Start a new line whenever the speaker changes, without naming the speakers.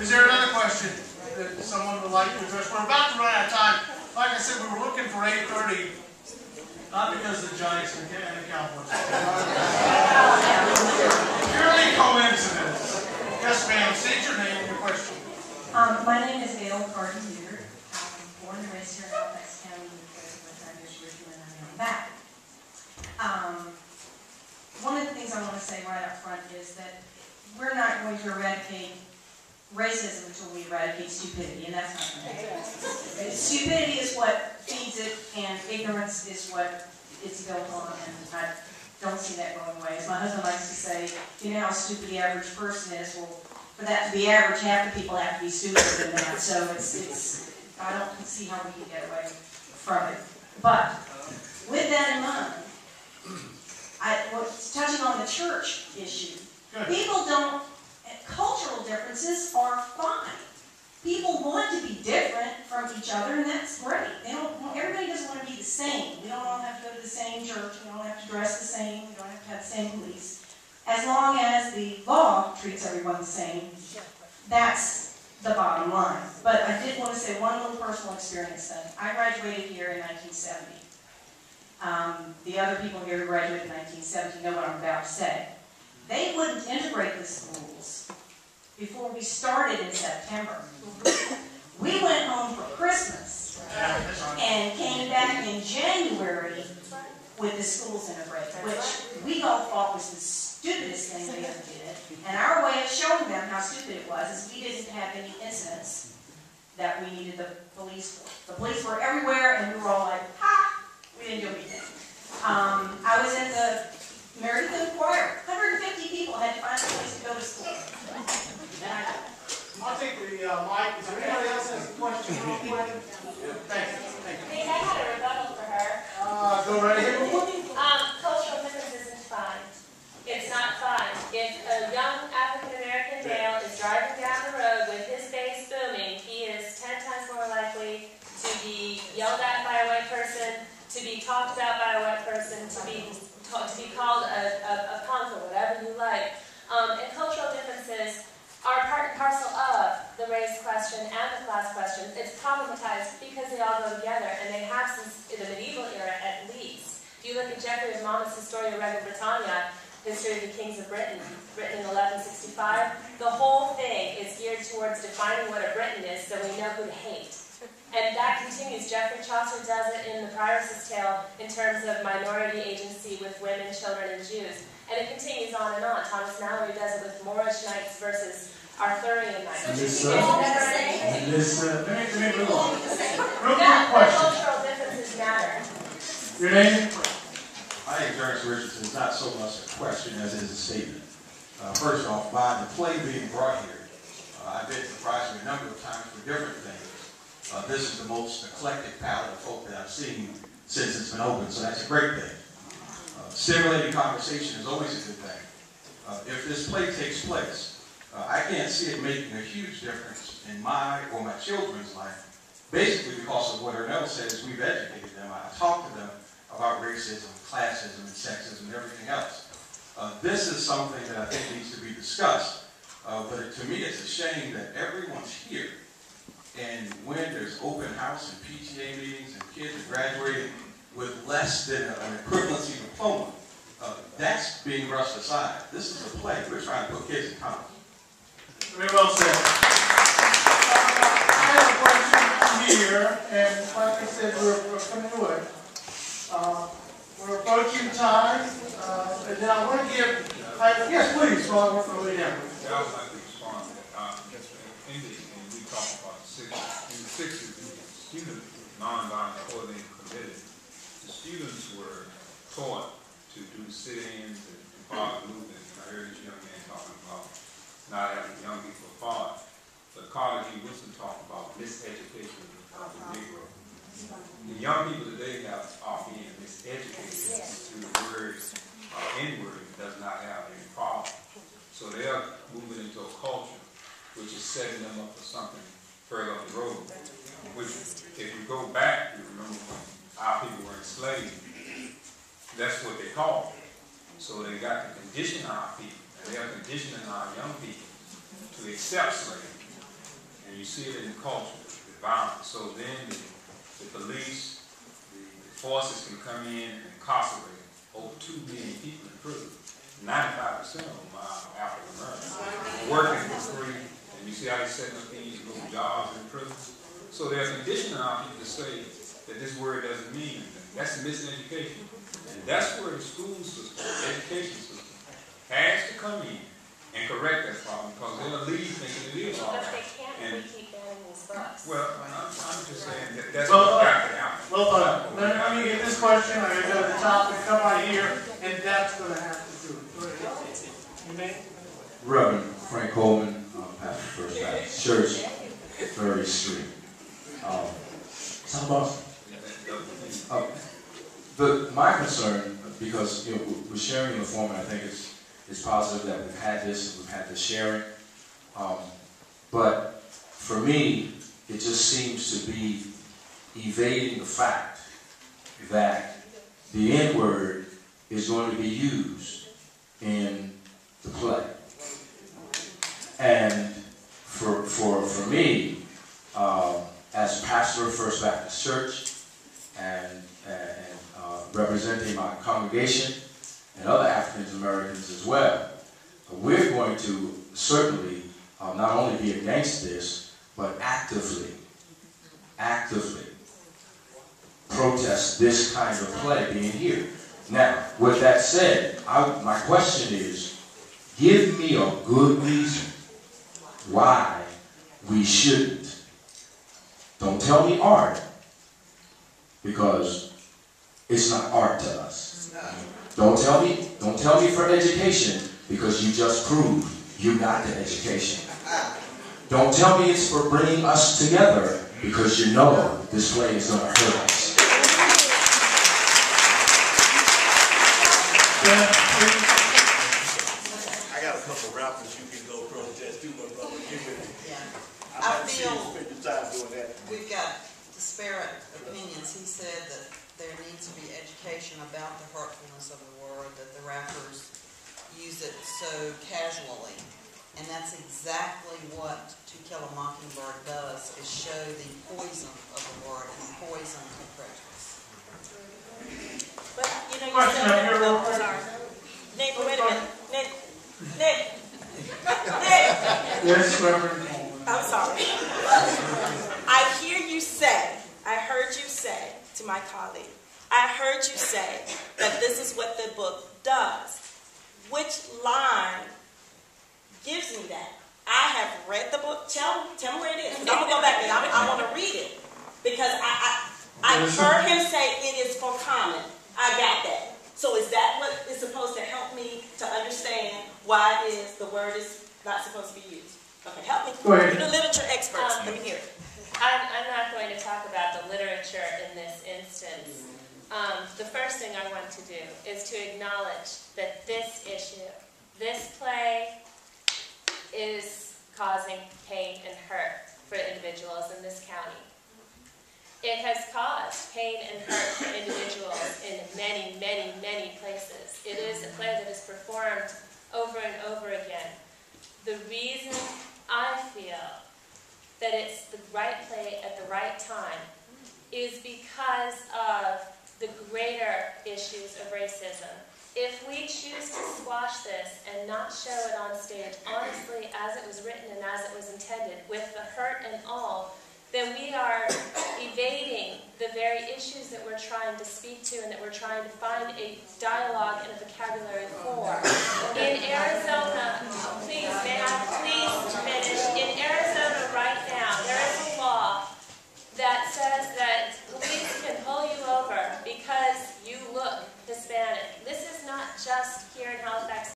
Is there another question that someone would like to address? We're about to run out of time. Like I said, we were looking for 8:30, not because of the Giants and the Cowboys. Purely coincidence. Yes, ma'am. State your name and your question.
My name is Gail Carter-Beard. I'm born and raised here in Halifax County Little Theatre, and I'm now back. One of the things I want to say right up front is that we're not going to eradicate racism until we eradicate stupidity, and that's not going to happen. Stupidity is what feeds it, and ignorance is what it's built on, and I don't see that going away. As my husband likes to say, you know how stupid the average person is? Well, for that to be average, half the people have to be stupider than that, so I don't see how we can get away from it. But with that in mind, touching on the church issue, people don't, cultural differences are fine. People want to be different from each other, and that's great. Everybody doesn't want to be the same. We don't all have to go to the same church. We don't have to dress the same. We don't have to have the same beliefs. As long as the law treats everyone the same, that's the bottom line. But I did want to say one little personal experience thing. I graduated here in 1970. The other people here who graduated in 1970 know what I'm about to say. They wouldn't integrate the schools before we started in September. We went home for Christmas and came back in January with the schools integrated, which we all thought was the stupidest thing they ever did. And our way of showing them how stupid it was is we didn't have any incidents that we needed the police for. The police were everywhere, and we were all like, ha! We didn't do anything. I was in the Meredith Choir. 150 people had to find a place to go to school.
I'll take the mic. Is there anybody else that has a question? Thank you.
I had a rebuttal for her.
Go right ahead.
Cultural difference isn't fine. It's not fine. If a young African-American male is driving down the road with his bass booming, he is 10 times more likely to be yelled at by a white person, to be talked about by a white person, to be called a punk or whatever you like. And cultural differences are part and parcel of the race question and the class question. It's problematized because they all go together, and they have since the medieval era at least. If you look at Geoffrey of Monmouth's Historia Regum Britannia, History of the Kings of Britain, written in 1165, the whole thing is geared towards defining what a Briton is so we know who to hate. And that continues. Geoffrey Chaucer does it in the Prioress's Tale in terms of minority agency with women, children, and Jews. And it continues on and on. Thomas Mallory does it with Moorish knights versus Arthurian knights.
Let me move on. Real quick
Yeah,
question.
cultural differences matter.
Your name?
My name is Ernest Richardson. It's not so much a question as it is a statement. First off, by the play being brought here, I've been to Prizery a number of times for different things. This is the most eclectic palette of folk that I've seen since it's been open, so that's a great thing. Stimulating conversation is always a good thing. If this play takes place, I can't see it making a huge difference in my or my children's life, basically because of what Ernell says. We've educated them. I talked to them about racism, classism, and sexism, and everything else. This is something that I think needs to be discussed, but to me it's a shame that everyone's here, and when there's open house and PTA meetings and kids are graduating with less than an equivalency diploma, that's being brushed aside. This is a play. We're trying to put kids in college.
Very well said. I have a question here, and like I said, we're coming to it. We're approaching time, and then I want to give, yes, please, while I work my way down.
I would like to respond to that. In we talk about in the 60s, student nonviolent coordinated committee, the students were taught to do sit-ins and follow movements. I heard this young man talking about not having young people follow. But Carter G. Woodson talked about miseducation of the Negro. The young people today are being miseducated through the words N-word does not have any problem. So they are moving into a culture which is setting them up for something further up the road. Which, if you go back, you remember when our people were enslaved, that's what they called it. So they got to condition our people, and they are conditioning our young people to accept slavery. and you see it in the culture, the violence. So then the police, the forces can come in and incarcerate over 2 million people in prison. 95% of them are African Americans, working for free, and you see how they're setting up these little jobs in prison. So they're conditioning our people to say that this word doesn't mean anything. That's miseducation. And that's where the school system, the education system, has to come in and correct that problem, because they'll leave thinking it is all right.
But they can't if we keep banning these books.
Well, I'm just saying that that's what's got to happen.
Well done. Let me get this question. I'm going to go to the top and come right here, and that's going to have to do it. Go ahead. You may.
Reverend Frank Coleman, pastor First Baptist Church, 30th Street. My concern, because we're sharing the form, and I think it's positive that we've had this sharing. But for me, it just seems to be evading the fact that the N-word is going to be used in the play. And for me, as pastor of First Baptist Church and representing my congregation and other African Americans as well, we're going to certainly not only be against this, but actively protest this kind of play being here. Now, with that said, my question is, give me a good reason why we shouldn't. Don't tell me art, because it's not art to us. Don't tell me for education, because you just proved you got the education. Don't tell me it's for bringing us together, because you know this play is going to hurt us.
I got a couple of rappers you can go protest too, but brother, you with me.
Yeah.
I
I feel
spend your time doing that.
we've got disparate opinions. He said that there needs to be education about the hurtfulness of the word, that the rappers use it so casually. And that's exactly what To Kill a Mockingbird does, is show the poison of the word and the poison of prejudice.
But, you know,
Question up here, real quick.
Nick, wait a minute. Nick.
Yes, Reverend Coleman.
I'm sorry. I heard you say to my colleague, I heard you say that this is what the book does. Which line gives me that? I have read the book. Tell me where it is. I'm going to go back and I want to read it. Because I heard him say it is for common. I got that. So is that what is supposed to help me to understand why it is the word is not supposed to be used? Okay, help me.
Go ahead.
You're the literature experts. Let me hear it.
I'm not going to talk about the literature in this instance. The first thing I want to do is to acknowledge that this issue, this play, is causing pain and hurt for individuals in this county. It has caused pain and hurt for individuals in many, many, many places. It is a play that is performed over and over again. The reason I feel that it's the right play at the right time is because of the greater issues of racism. If we choose to squash this and not show it on stage honestly as it was written and as it was intended, with the hurt and all, then we are evading the very issues that we're trying to speak to and that we're trying to find a dialogue and a vocabulary for. In Arizona,